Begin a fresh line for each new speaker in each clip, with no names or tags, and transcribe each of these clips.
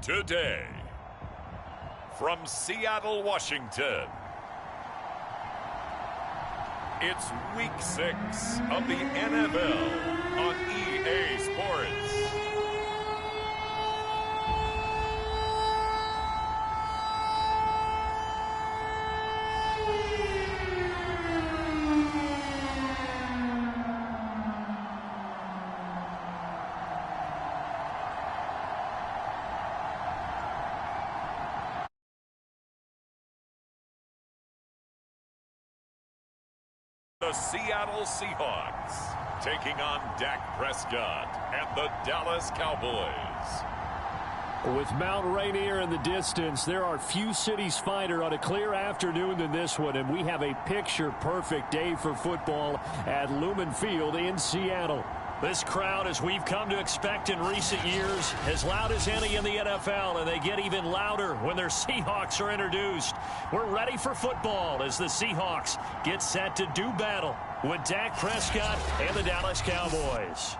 Today, from Seattle, Washington, it's Week 6 of the NFL on EA Sports. The Seattle Seahawks taking on Dak Prescott and the Dallas Cowboys.
With Mount Rainier in the distance, there are few cities finer on a clear afternoon than this one, and we have a picture-perfect day for football at Lumen Field in Seattle. This crowd, as we've come to expect in recent years, as loud as any in the NFL, and they get even louder when their Seahawks are introduced. We're ready for football as the Seahawks get set to do battle with Dak Prescott and the Dallas Cowboys.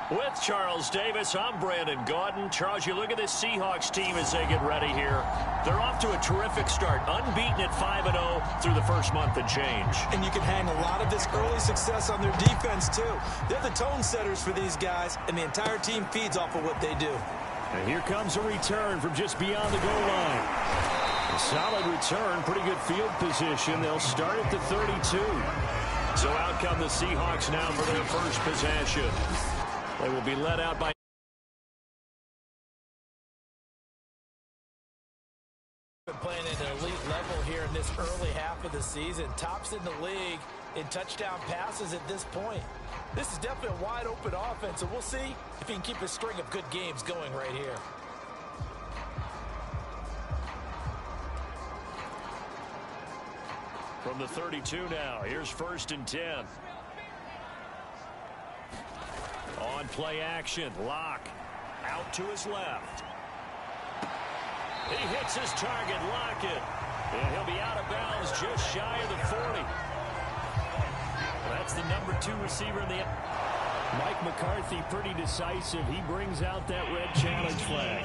With Charles Davis, I'm Brandon Gaudin. Charles, you look at this Seahawks team as they get ready here. They're off to a terrific start, unbeaten at 5-0 through the first month and change.
And you can hang a lot of this early success on their defense, too. They're the tone setters for these guys, and the entire team feeds off of what they do.
And here comes a return from just beyond the goal line. A solid return, pretty good field position. They'll start at the 32. So out come the Seahawks now for their first possession. They will be led out by
playing at an elite level here in this early half of the season. Tops in the league in touchdown passes at this point. This is definitely a wide open offense, so we'll see if he can keep a string of good games going right here.
from the 32 now. Here's 1st and 10. On play action, Locke out to his left. He hits his target, Lockett, and he'll be out of bounds just shy of the 40. That's the number 2 receiver in the... Mike McCarthy pretty decisive. He brings out that red challenge flag.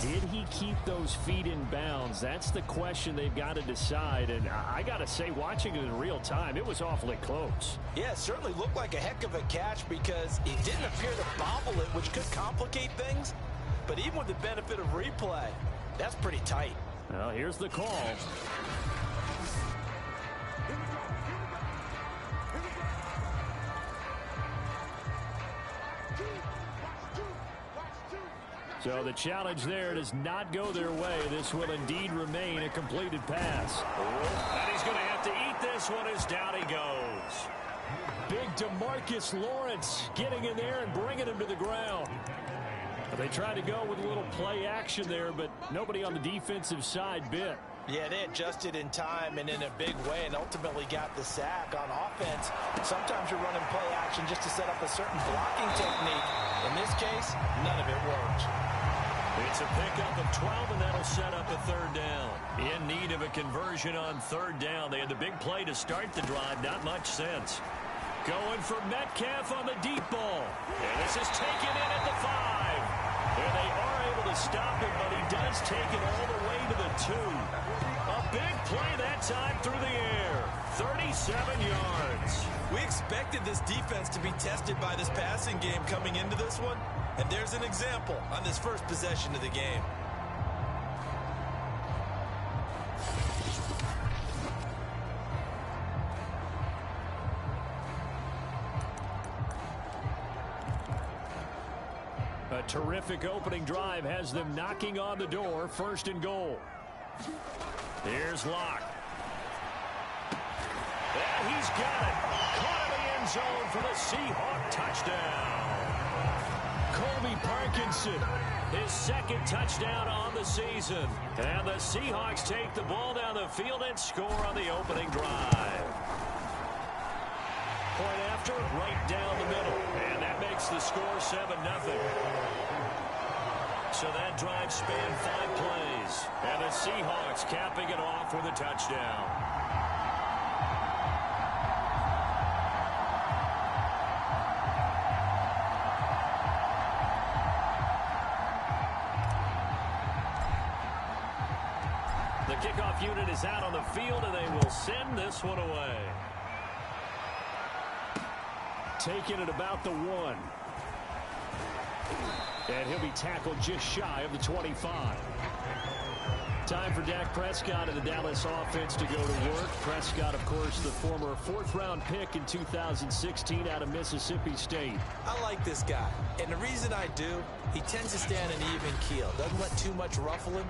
Did he keep those feet in bounds? That's the question they've got to decide. And I got to say, watching it in real time, it was awfully close.
Yeah, it certainly looked like a heck of a catch because he didn't appear to bobble it, which could complicate things. But even with the benefit of replay, that's pretty tight.
Well, here's the call. So the challenge there does not go their way. This will indeed remain a completed pass. And he's going to have to eat this one as down he goes. Big DeMarcus Lawrence getting in there and bringing him to the ground. They tried to go with a little play action there, but nobody on the defensive side bit.
Yeah, they adjusted in time and in a big way and ultimately got the sack on offense. Sometimes you're running play action just to set up a certain blocking technique. In this case, none of it worked.
It's a pickup of 12, and that'll set up a 3rd down. In need of a conversion on 3rd down. They had the big play to start the drive. Not much sense. Going for Metcalf on the deep ball. And this is taken in at the 5. And they are able to stop him, but he does take it all the way to the 2. A big play that time through the air. 37 yards.
We expected this defense to be tested by this passing game coming into this one. And there's an example on this first possession of the game.
A terrific opening drive has them knocking on the door. 1st and goal. Here's Locke. And he's got it. Caught in the end zone for the Seahawk touchdown. Colby Parkinson, his 2nd touchdown on the season. And the Seahawks take the ball down the field and score on the opening drive. Point after, right down the middle. And that makes the score 7-0. So that drive spanned 5 plays. And the Seahawks capping it off with a touchdown. kickoff unit is out on the field, and they will send this one away. Taking it about the 1. And he'll be tackled just shy of the 25. Time for Dak Prescott and the Dallas offense to go to work. Prescott, of course, the former 4th-round pick in 2016 out of Mississippi State.
I like this guy, and the reason I do, he tends to stay on an even keel. Doesn't let too much ruffle him.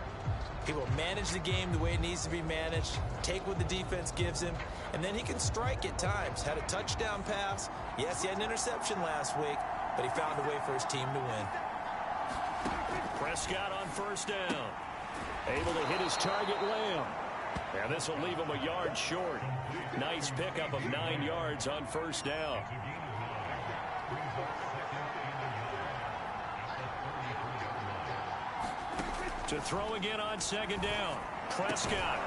He will manage the game the way it needs to be managed, take what the defense gives him, and then he can strike at times. Had a touchdown pass. Yes, he had an interception last week, but he found a way for his team to win.
Prescott on first down. Able to hit his target, Lamb. And this will leave him a yard short. Nice pickup of 9 yards on first down. To throw again on second down. Prescott.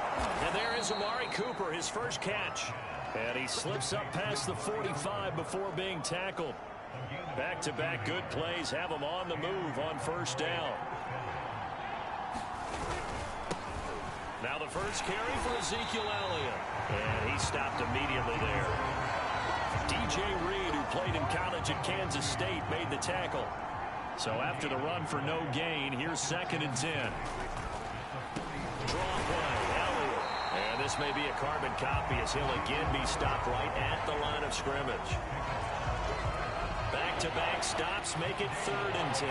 And there is Amari Cooper, his first catch. And he slips up past the 45 before being tackled. Back-to-back good plays have him on the move on first down. Now the first carry for Ezekiel Elliott. And he stopped immediately there. DJ Reed, who played in college at Kansas State, made the tackle. So after the run for no gain, here's 2nd and 10. Draw play, Elliott. And this may be a carbon copy as he'll again be stopped right at the line of scrimmage. Back-to-back stops make it 3rd and 10.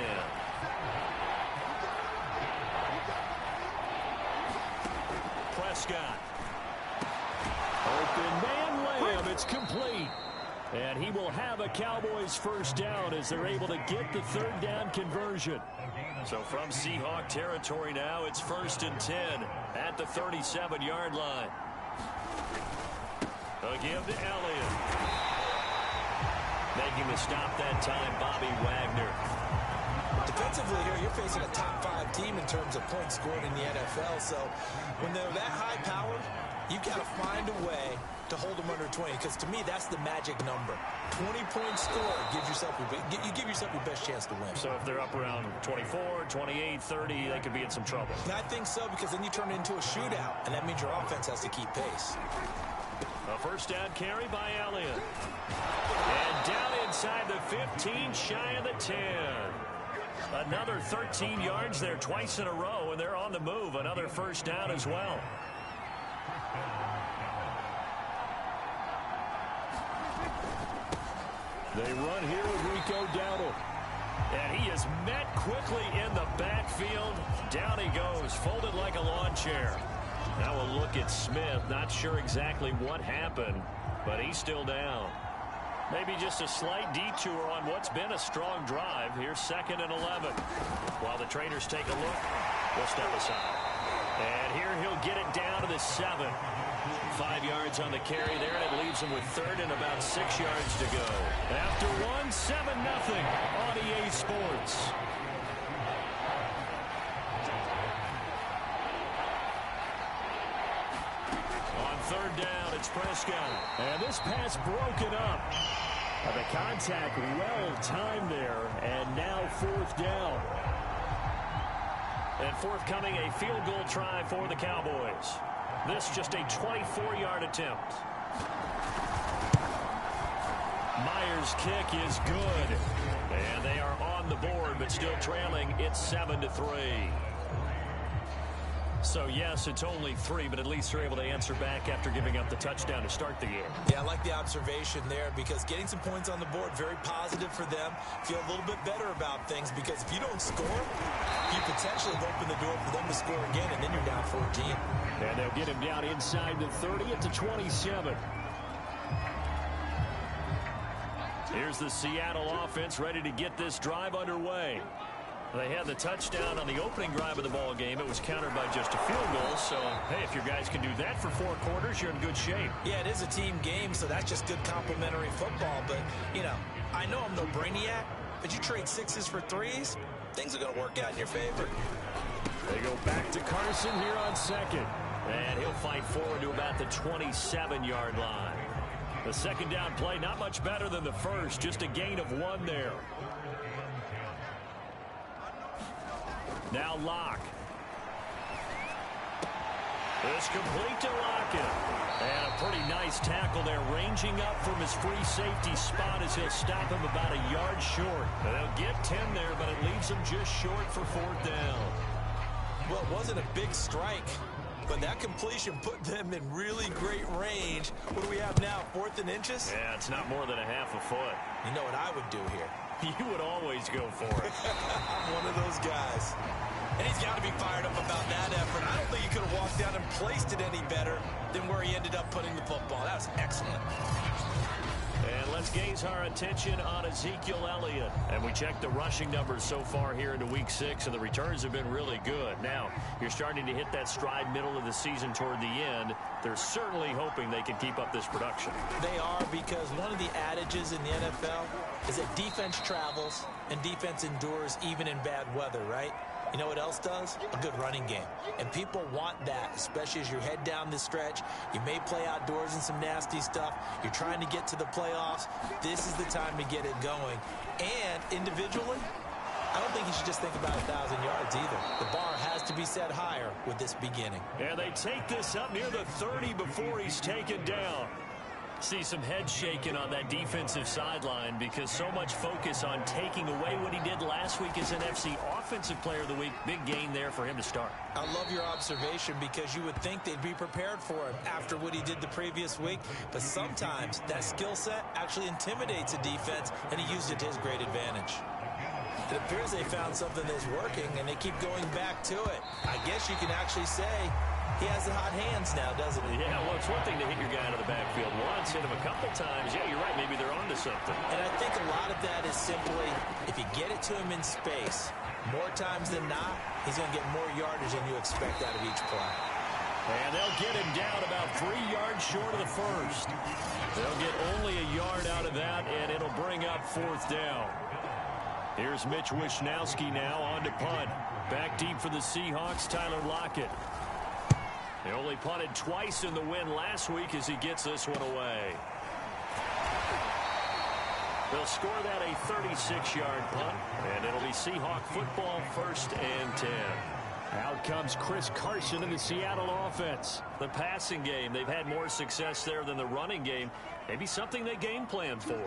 Prescott. Open man Lamb. It's complete. And he will have a Cowboys first down as they're able to get the 3rd down conversion. So from Seahawk territory now, it's 1st and 10 at the 37-yard line. A give to Elliott. Making the stop that time, Bobby Wagner.
Defensively here, you're facing a top 5 team in terms of points scored in the NFL. So when they're that high powered, you've got to find a way to hold them under 20, because to me that's the magic number. 20-point score gives yourself you give yourself your best chance to win.
So if they're up around 24, 28, 30, they could be in some trouble.
And I think so, because then you turn it into a shootout, and that means your offense has to keep pace.
A first down carry by Elliott. And down inside the 15, shy of the 10. Another 13 yards there twice in a row, and they're on the move. Another first down as well. They run here with Rico Dowdle. And he is met quickly in the backfield. Down he goes, folded like a lawn chair. Now we'll look at Smith. Not sure exactly what happened, but he's still down. Maybe just a slight detour on what's been a strong drive. Here's 2nd and 11. While the trainers take a look, we'll step aside. And here he'll get it down to the 7. 5 yards on the carry there, and it leaves him with 3rd and about 6 yards to go. After 1, 7-0 on EA Sports. On 3rd down, it's Prescott. And this pass broken up. The contact well timed there, and now 4th down. And forthcoming a field goal try for the Cowboys. This just a 24-yard attempt. Myers' kick is good. And they are on the board, but still trailing. It's 7-3. So, yes, it's only 3, but at least they're able to answer back after giving up the touchdown to start the game.
Yeah, I like the observation there, because getting some points on the board, very positive for them. Feel a little bit better about things, because if you don't score, you potentially open the door for them to score again, and then you're down 14.
And they'll get him down inside the 30 at the 27. Here's the Seattle offense ready to get this drive underway. They had the touchdown on the opening drive of the ball game. It was countered by just a field goal. So, hey, if your guys can do that for 4 quarters, you're in good shape.
Yeah, it is a team game, so that's just good complementary football. But, you know, I know I'm no brainiac, but you trade 6s for 3s, things are going to work out in your favor.
They go back to Carson here on 2nd. And he'll fight forward to about the 27-yard line. The 2nd down play, not much better than the first, just a gain of 1 there. Now Locke. It's complete to Lockett. And a pretty nice tackle there, ranging up from his free safety spot as he'll stop him about a yard short. And they'll get 10 there, but it leaves him just short for 4th down.
Well, it wasn't a big strike, but that completion put them in really great range. What do we have now, 4th and inches?
Yeah, it's not more than a half a foot.
You know what I would do here?
You would always go for it.
I'm one of those guys. And he's got to be fired up about that effort. I don't think he could have walked down and placed it any better than where he ended up putting the football. That was excellent.
And let's gaze our attention on Ezekiel Elliott. And we check the rushing numbers so far here into Week 6, and the returns have been really good. Now, you're starting to hit that stride middle of the season toward the end. They're certainly hoping they can keep up this production.
They are, because one of the adages in the NFL is that defense travels and defense endures even in bad weather, right? You know what else does? A good running game. And people want that, especially as you head down this stretch. You may play outdoors in some nasty stuff. You're trying to get to the playoffs. This is the time to get it going. And individually, I don't think you should just think about 1,000 yards either. The bar has to be set higher with this beginning.
And they take this up near the 30 before he's taken down. See some head shaking on that defensive sideline because so much focus on taking away what he did last week as NFC Offensive Player of the Week. Big gain there for him to start.
I love your observation because you would think they'd be prepared for him after what he did the previous week. But sometimes that skill set actually intimidates a defense, and he used it to his great advantage. It appears they found something that's working, and they keep going back to it. I guess you can actually say he has the hot hands now, doesn't he?
Yeah, well, it's one thing to hit your guy out of the backfield once, hit him a couple times. Yeah, you're right. Maybe they're onto something.
And I think a lot of that is simply if you get it to him in space, more times than not, he's going to get more yardage than you expect out of each play.
And they'll get him down about 3 yards short of the first. They'll get only a yard out of that, and it'll bring up 4th down. Here's Mitch Wishnowski now on to punt. Back deep for the Seahawks, Tyler Lockett. He only punted twice in the win last week as he gets this one away. They'll score that a 36-yard punt, and it'll be Seahawk football, 1st and 10. Out comes Chris Carson in the Seattle offense. The passing game, they've had more success there than the running game. Maybe something they game plan for.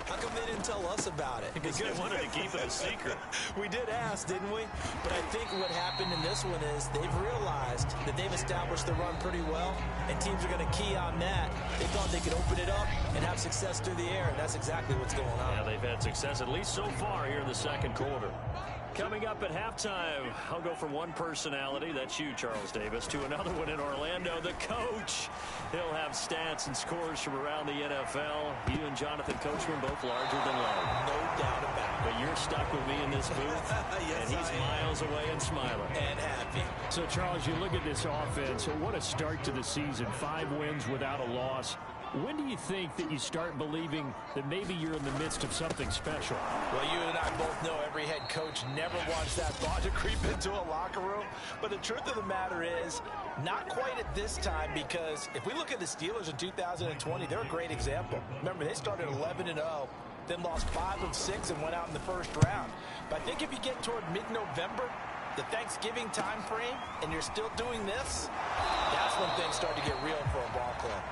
How come they didn't tell us about it?
Because they wanted to keep it a secret.
We did ask, didn't we? But I think what happened in this one is they've realized that they've established the run pretty well, and teams are going to key on that. They thought they could open it up and have success through the air, and that's exactly what's going on.
Yeah, they've had success at least so far here in the second quarter. Coming up at halftime, I'll go from one personality, that's you, Charles Davis, to another one in Orlando, the coach. He'll have stats and scores from around the NFL. You and Jonathan Coachman both larger than life.
No doubt about it.
But you're stuck with me in this booth,
yes,
and he's miles away and smiling.
And happy.
So, Charles, you look at this offense, what a start to the season. 5 wins without a loss. When do you think that you start believing that maybe you're in the midst of something special?
Well, you and I both know every head coach never wants that thought to creep into a locker room. But the truth of the matter is, not quite at this time, because if we look at the Steelers in 2020, they're a great example. Remember, they started 11-0, then lost 5 of 6 and went out in the first round. But I think if you get toward mid-November, the Thanksgiving time frame, and you're still doing this, that's when things start to get real for a ball club.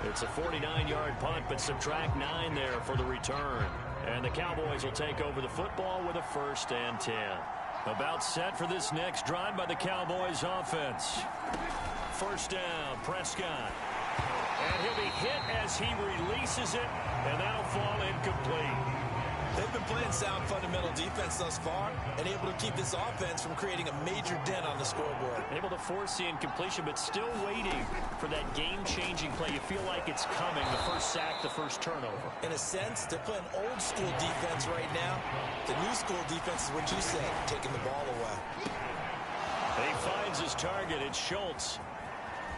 It's a 49-yard punt, but subtract 9 there for the return. And the Cowboys will take over the football with a 1st and 10. About set for this next drive by the Cowboys offense. 1st down, Prescott. And he'll be hit as he releases it, and that'll fall incomplete.
They've been playing sound fundamental defense thus far and able to keep this offense from creating a major dent on the scoreboard.
Able to force the incompletion, but still waiting for that game-changing play. You feel like it's coming, the first sack, the first turnover.
In a sense, they're playing old-school defense right now. The new-school defense is what you said, taking the ball away.
He finds his target. It's Schultz.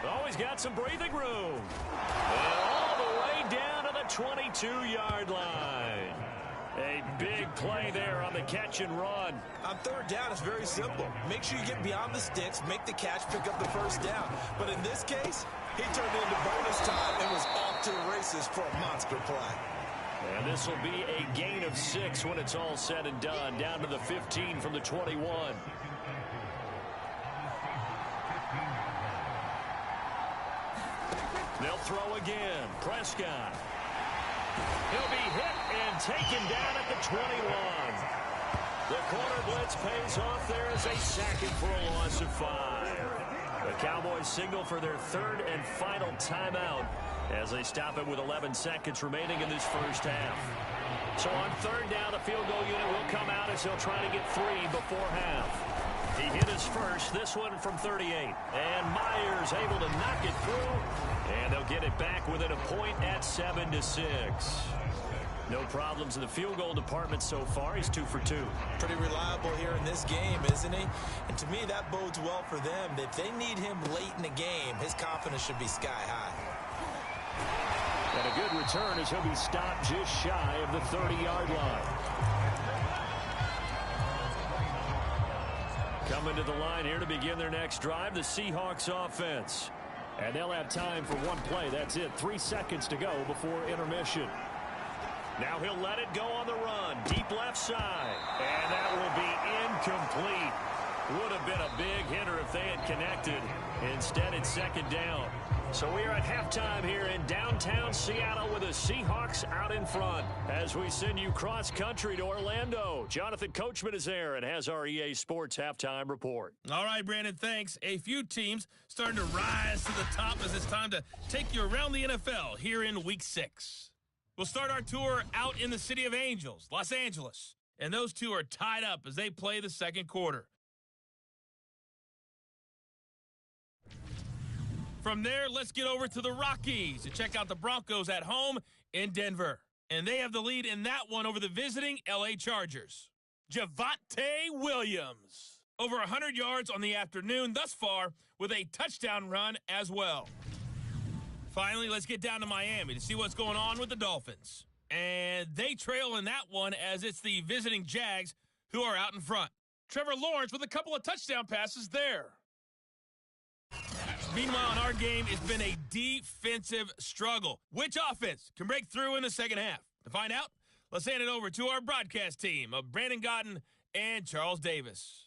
Oh, he's got some breathing room. And all the way down to the 22-yard line. A big play there on the catch and run.
On 3rd down, it's very simple. Make sure you get beyond the sticks, make the catch, pick up the 1st down. But in this case, he turned it into bonus time and was off to the races for a monster play.
And this will be a gain of 6 when it's all said and done. Down to the 15 from the 21. They'll throw again. Prescott. He'll be hit and taken down at the 21. The corner blitz pays off there as they sack him for a loss of 5. The Cowboys signal for their third and final timeout as they stop it with 11 seconds remaining in this first half. So on third down, the field goal unit will come out as they'll try to get 3 before half. He hit his first, this one from 38. And Myers able to knock it through. And they'll get it back within a point at 7-6. No problems in the field goal department so far. He's 2 for 2.
Pretty reliable here in this game, isn't he? And to me, that bodes well for them. If they need him late in the game, his confidence should be sky high.
And a good return as he'll be stopped just shy of the 30-yard line. Coming to the line here to begin their next drive, the Seahawks offense. And they'll have time for one play. That's it. 3 seconds to go before intermission. Now he'll let it go on the run. Deep left side. And that will be incomplete. Would have been a big hitter if they had connected. Instead, it's second down. So we are at halftime here in downtown Seattle with the Seahawks out in front. As we send you cross-country to Orlando, Jonathan Coachman is there and has our EA Sports halftime report.
All right, Brandon, thanks. A few teams starting to rise to the top as it's time to take you around the NFL here in Week 6. We'll start our tour out in the City of Angels, Los Angeles. And those two are tied up as they play the second quarter. From there, let's get over to the Rockies to check out the Broncos at home in Denver. And they have the lead in that one over the visiting L.A. Chargers. Javonte Williams. Over 100 yards on the afternoon thus far with a touchdown run as well. Finally, let's get down to Miami to see what's going on with the Dolphins. And they trail in that one as it's the visiting Jags who are out in front. Trevor Lawrence with a couple of touchdown passes there. Meanwhile, in our game, it's been a defensive struggle. Which offense can break through in the second half? To find out, let's hand it over to our broadcast team of Brandon Godden and Charles Davis.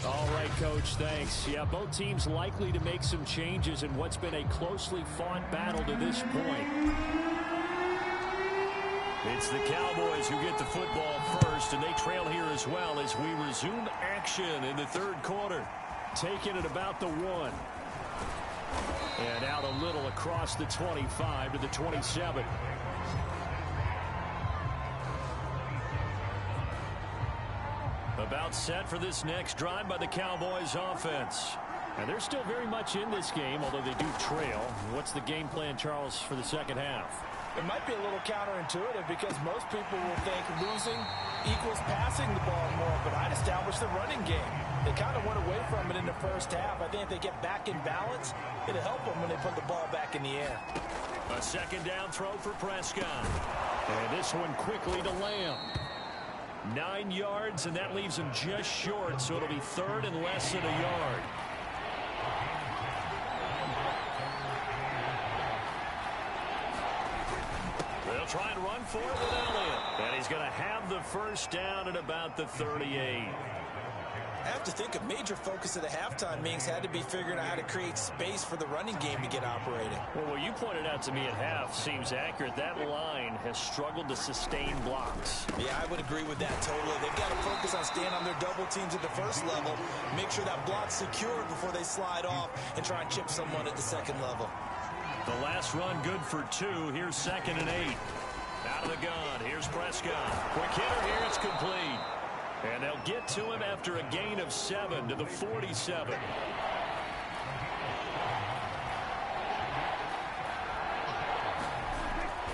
All right, Coach, thanks. Yeah, both teams likely to make some changes in what's been a closely fought battle to this point. It's the Cowboys who get the football first, and they trail here as well as we resume action in the third quarter. Taking it about the 1. And out a little across the 25 to the 27. About set for this next drive by the Cowboys offense. And they're still very much in this game, although they do trail. What's the game plan, Charles, for the second half?
It might be a little counterintuitive because most people will think losing equals passing the ball more, but I'd establish the running game. They kind of went away from it in the first half. I think if they get back in balance, it'll help them when they put the ball back in the air.
A second down throw for Prescott. And this one quickly to Lamb. 9 yards, and that leaves him just short, so it'll be third and less than a yard. They'll try and run for it with Elliott. And he's going to have the first down at about the 38.
I have to think a major focus of the halftime meetings had to be figuring out how to create space for the running game to get operating.
Well, what you pointed out to me at half seems accurate. That line has struggled to sustain blocks.
Yeah, I would agree with that totally. They've got to focus on staying on their double teams at the first level, make sure that block's secured before they slide off and try and chip someone at the second level.
The last run good for 2. Here's 2nd and 8. Out of the gun. Here's Prescott. Quick hitter here. It's complete. And they'll get to him after a gain of 7 to the 47.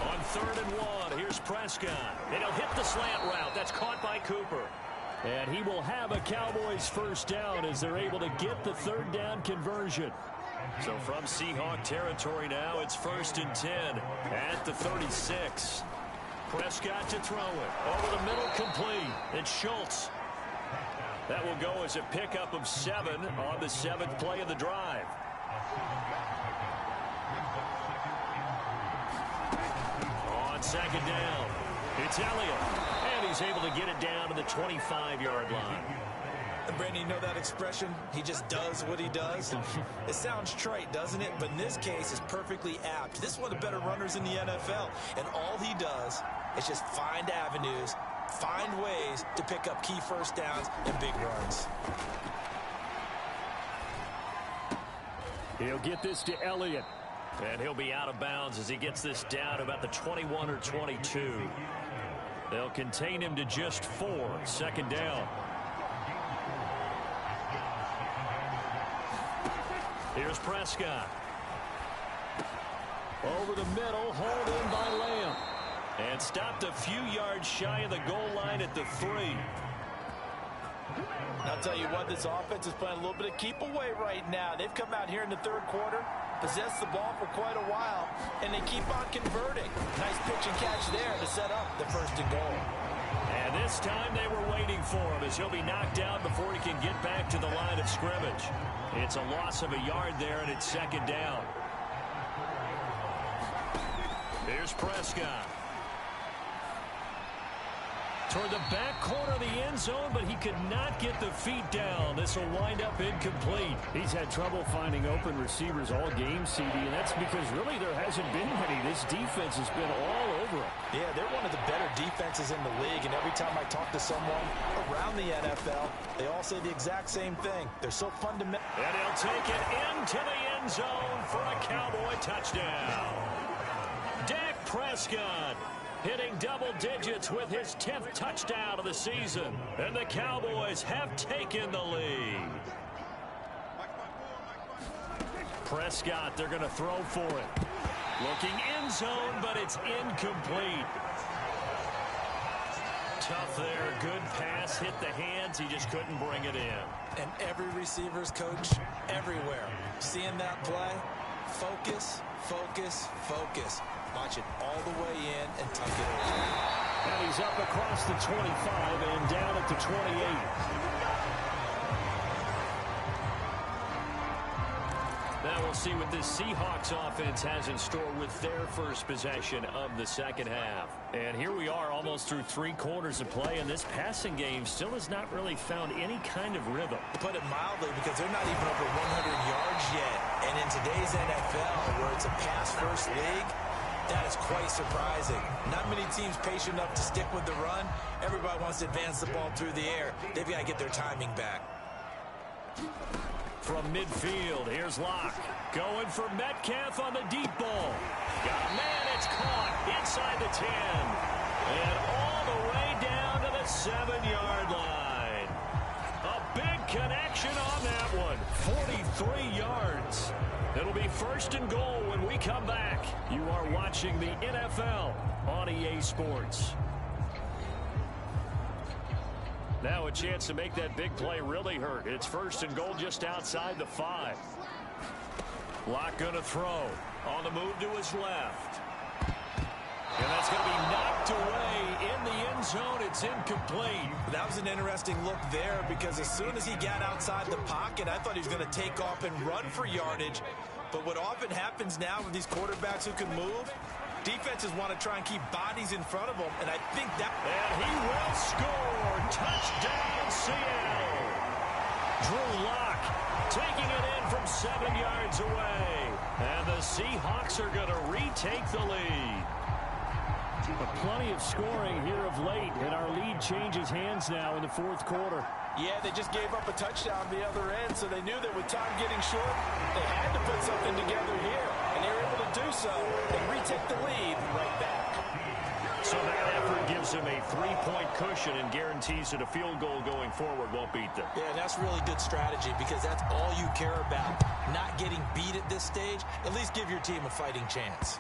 On 3rd and 1, here's Prescott. And he'll hit the slant route. That's caught by Cooper. And he will have a Cowboys first down as they're able to get the third down conversion. So from Seahawk territory now, it's 1st and 10 at the 36. Prescott to throw it. Over the middle, complete. It's Schultz. That will go as a pickup of 7 on the 7th play of the drive. On 2nd down, it's Elliott. And he's able to get it down to the 25-yard line.
And Brandon, you know that expression, he just does what he does? It sounds trite, doesn't it? But in this case, it's perfectly apt. This is one of the better runners in the NFL, and all he does is just find avenues, find ways to pick up key first downs and big runs.
He'll get this to Elliott. And he'll be out of bounds as he gets this down about the 21 or 22. They'll contain him to just 4. Second down. Here's Prescott. Over the middle, hauled in by Lamb. And stopped a few yards shy of the goal line at the 3.
I'll tell you what, this offense is playing a little bit of keep away right now. They've come out here in the third quarter, possessed the ball for quite a while, and they keep on converting. Nice pitch and catch there to set up the first and goal.
And this time they were waiting for him as he'll be knocked down before he can get back to the line of scrimmage. It's a loss of a yard there, and it's second down. Here's Prescott. Toward the back corner of the end zone, but he could not get the feet down. This will wind up incomplete. He's had trouble finding open receivers all game, CD, and that's because really there hasn't been many. This defense has been all over him.
Yeah, they're one of the better defenses in the league, and every time I talk to someone around the NFL, they all say the exact same thing. They're so fundamental.
And he'll take it into the end zone for a Cowboy touchdown. Dak Prescott hitting double digits with his 10th touchdown of the season. And the Cowboys have taken the lead. Prescott, they're going to throw for it. Looking end zone, but it's incomplete. Tough there. Good pass. Hit the hands. He just couldn't bring it in.
And every receiver's coach everywhere. Seeing that play, focus, focus, focus. Watch it all the way in and tuck it away.
And he's up across the 25 and down at the 28. Now we'll see what this Seahawks offense has in store with their first possession of the second half. And here we are almost through 3 quarters of play, and this passing game still has not really found any kind of rhythm.
To put it mildly, because they're not even over 100 yards yet. And in today's NFL, where it's a pass-first league, that is quite surprising. Not many teams patient enough to stick with the run. Everybody wants to advance the ball through the air. They've got to get their timing back.
From midfield, here's Locke. Going for Metcalf on the deep ball. Got a man, it's caught inside the 10. And all the way down to the 7-yard line. A big connection on that one. 43 yards. It'll be first and goal when we come back. You are watching the NFL on EA Sports. Now a chance to make that big play really hurt. It's first and goal just outside the 5. Locke going to throw. On the move to his left. And that's going to be knocked away in the end zone. It's incomplete.
That was an interesting look there because as soon as he got outside the pocket, I thought he was going to take off and run for yardage. But what often happens now with these quarterbacks who can move, defenses want to try and keep bodies in front of them, and I think that...
And he will score. Touchdown, Seattle. Drew Lock taking it in from 7 yards away. And the Seahawks are going to retake the lead. But plenty of scoring here of late, and our lead changes hands now in the fourth quarter.
Yeah, they just gave up a touchdown the other end, so they knew that with time getting short, they had to put something together here. And they were able to do so and retake the lead right back.
So that effort gives them a 3-point cushion and guarantees that a field goal going forward won't beat them.
Yeah, and that's really good strategy because that's all you care about. Not getting beat at this stage, at least give your team a fighting chance.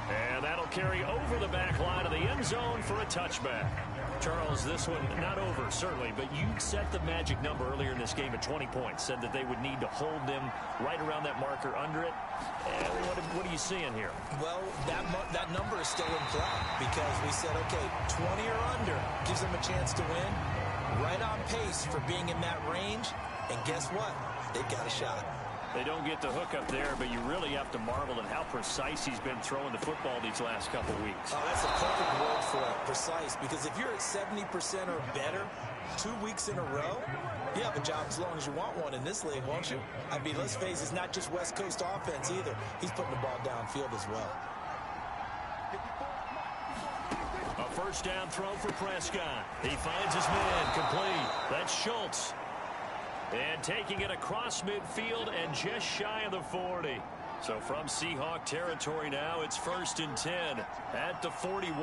And that'll carry over the back line of the end zone for a touchback. Charles, this one not over, certainly, but you set the magic number earlier in this game at 20 points. Said that they would need to hold them right around that marker under it. What are you seeing here?
Well, that number is still in play because we said, okay, 20 or under gives them a chance to win. Right on pace for being in that range. And guess what? They've got a shot.
They don't get the hook up there, but you really have to marvel at how precise he's been throwing the football these last couple weeks.
Oh, that's a perfect word for it, precise, because if you're at 70% or better 2 weeks in a row, you have a job as long as you want one in this league, won't you? I mean, let's face it, it's not just West Coast offense either. He's putting the ball downfield as well.
A first down throw for Prescott. He finds his man complete. That's Schultz. And taking it across midfield and just shy of the 40. So from Seahawk territory now, it's 1st and 10 at the 41.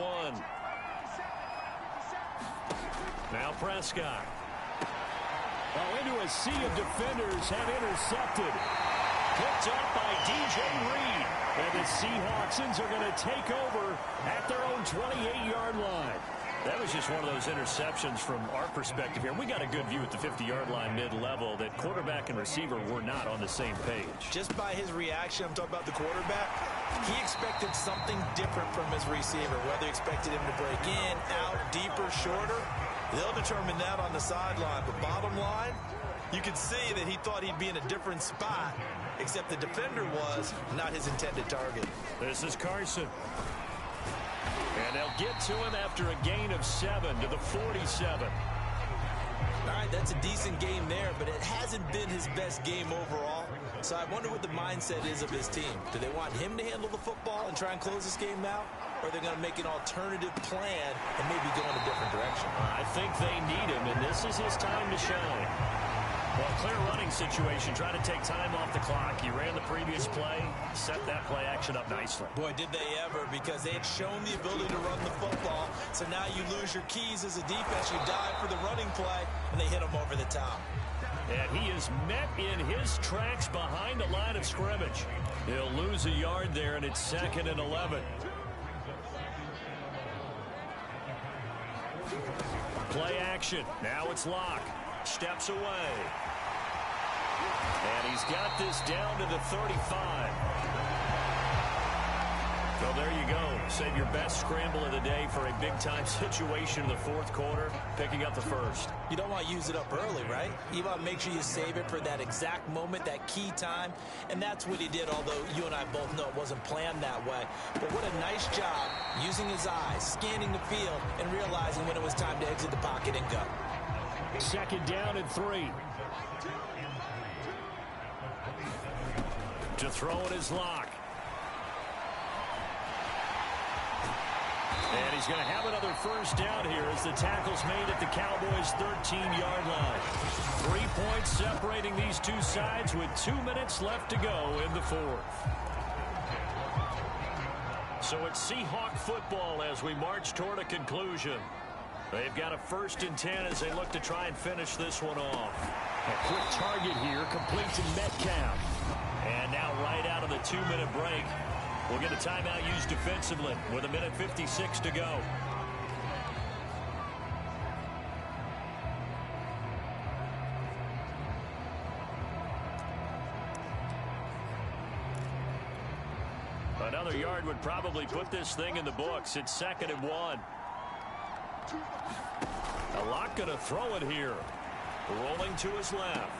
Now Prescott. Oh, into a sea of defenders have intercepted. Picked up by DJ Reed. And the Seahawksans are going to take over at their own 28-yard line. That was just one of those interceptions from our perspective here. We got a good view at the 50-yard line mid-level that quarterback and receiver were not on the same page.
Just by his reaction, I'm talking about the quarterback, he expected something different from his receiver, whether he expected him to break in, out, deeper, shorter. They'll determine that on the sideline. But bottom line, you can see that he thought he'd be in a different spot, except the defender was not his intended target.
This is Carson. And they'll get to him after a gain of 7 to the 47.
All right, that's a decent game there, but it hasn't been his best game overall. So I wonder what the mindset is of his team. Do they want him to handle the football and try and close this game out? Or are they going to make an alternative plan and maybe go in a different direction?
I think they need him, and this is his time to shine. Well, clear running situation, trying to take time off the clock. He ran the previous play, set that play action up nicely.
Boy, did they ever, because they had shown the ability to run the football. So now you lose your keys as a defense. You dive for the running play, and they hit him over the top.
And he is met in his tracks behind the line of scrimmage. He'll lose a yard there, and it's 2nd and 11. Play action. Now it's Locke. Steps away. And he's got this down to the 35. So there you go. Save your best scramble of the day for a big-time situation in the 4th quarter, picking up the 1st.
You don't want to use it up early, right? You want to make sure you save it for that exact moment, that key time. And that's what he did, although you and I both know it wasn't planned that way. But what a nice job using his eyes, scanning the field, and realizing when it was time to exit the pocket and go.
2nd down and 3. To throw it is Locke. And he's going to have another first down here as the tackle's made at the Cowboys' 13-yard line. 3 points separating these two sides with 2 minutes left to go in the 4th. So it's Seahawk football as we march toward a conclusion. They've got a 1st and 10 as they look to try and finish this one off. A quick target here, complete to Metcalf. And now right out of the 2-minute break, we'll get a timeout used defensively with 1:56 to go. Another yard would probably put this thing in the books. It's 2nd and 1. A lot going to throw it here. Rolling to his left.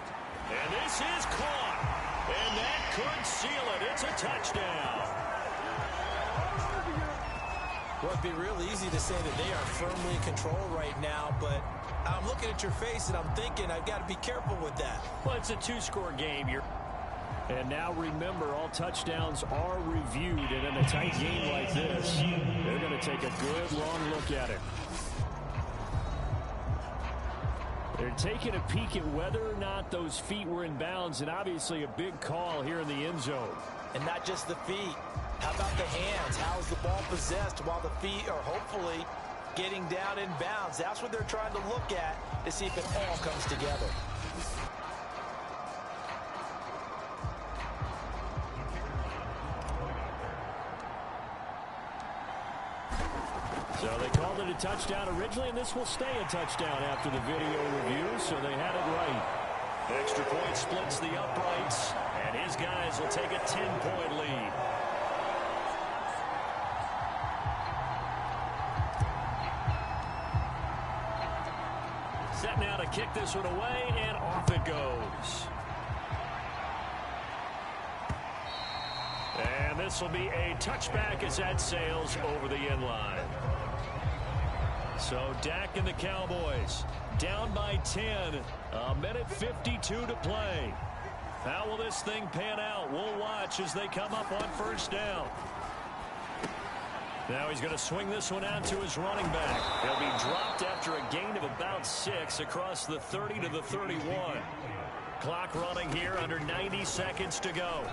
And this is caught. And that could seal it. It's a touchdown.
Well, it'd be real easy to say that they are firmly in control right now, but I'm looking at your face and I'm thinking I've got to be careful with that.
Well, it's a 2-score game. And now remember, all touchdowns are reviewed, and in a tight game like this, they're going to take a good long look at it. They're taking a peek at whether or not those feet were in bounds, and obviously a big call here in the end zone.
And not just the feet. How about the hands? How's the ball possessed while the feet are hopefully getting down in bounds? That's what they're trying to look at to see if it all comes together.
So they called it a touchdown originally, and this will stay a touchdown after the video review, so they had it right. Extra point splits the uprights, and his guys will take a 10-point lead. Set now to kick this one away, and off it goes. this will be a touchback as that sails over the end line. So Dak and the Cowboys down by 10. A minute 52 to play. How will this thing pan out? We'll watch as they come up on first down. Now he's going to swing this one out to his running back. He'll be dropped after a gain of about 6 across the 30 to the 31. Clock running here, under 90 seconds to go.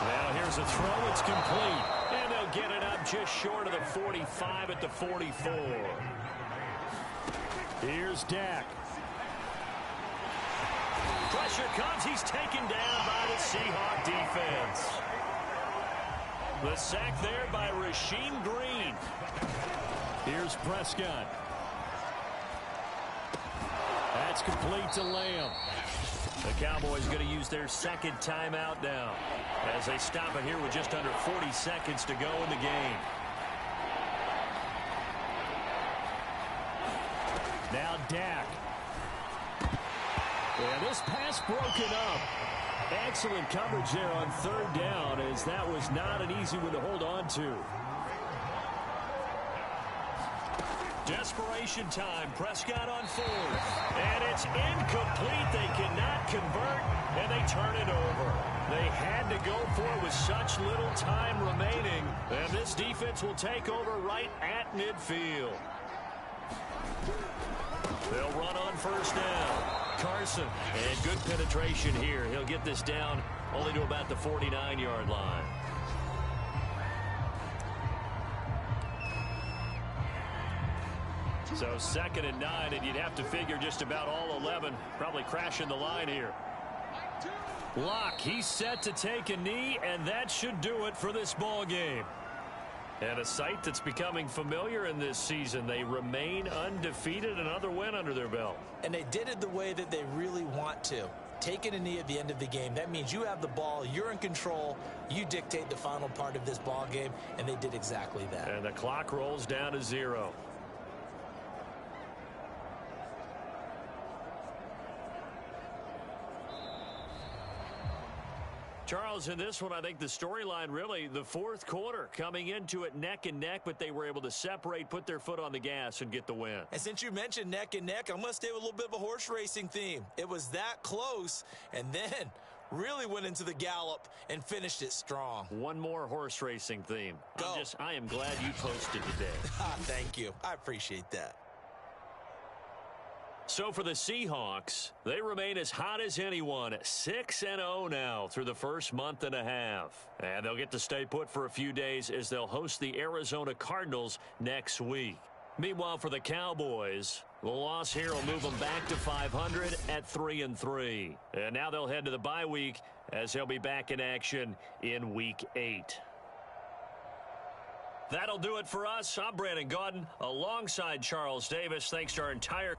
Now here's a throw. It's complete. And they'll get it up just short of the 45 at the 44. Here's Dak. Pressure comes. He's taken down by the Seahawks defense. The sack there by Rasheem Green. Here's Prescott. That's complete to Lamb. The Cowboys going to use their second timeout now as they stop it here with just under 40 seconds to go in the game. Now Dak. And this pass broken up. Excellent coverage there on third down, as that was not an easy one to hold on to. Desperation time. Prescott on fourth. And it's incomplete. They cannot convert, and they turn it over. They had to go for it with such little time remaining. And this defense will take over right at midfield. They'll run on first down. Carson, and good penetration here. He'll get this down only to about the 49-yard line. So 2nd and 9, and you'd have to figure just about all 11 probably crashing the line here. Locke, he's set to take a knee, and that should do it for this ball game. And a sight that's becoming familiar in this season. They remain undefeated, another win under their belt.
And they did it the way that they really want to. Taking a knee at the end of the game, that means you have the ball, you're in control, you dictate the final part of this ball game, and they did exactly that.
And the clock rolls down to 0. Charles, in this one, I think the storyline really, the fourth quarter, coming into it neck and neck, but they were able to separate, put their foot on the gas, and get the win.
And since you mentioned neck and neck, I'm going to stay with a little bit of a horse racing theme. It was that close, and then really went into the gallop and finished it strong.
One more horse racing theme.
Go.
I am glad you posted today.
Thank you. I appreciate that.
So for the Seahawks, they remain as hot as anyone, 6-0 now through the first month and a half. And they'll get to stay put for a few days as they'll host the Arizona Cardinals next week. Meanwhile, for the Cowboys, the loss here will move them back to 500 at 3-3. And now they'll head to the bye week as they'll be back in action in Week 8. That'll do it for us. I'm Brandon Gaudin alongside Charles Davis. Thanks to our entire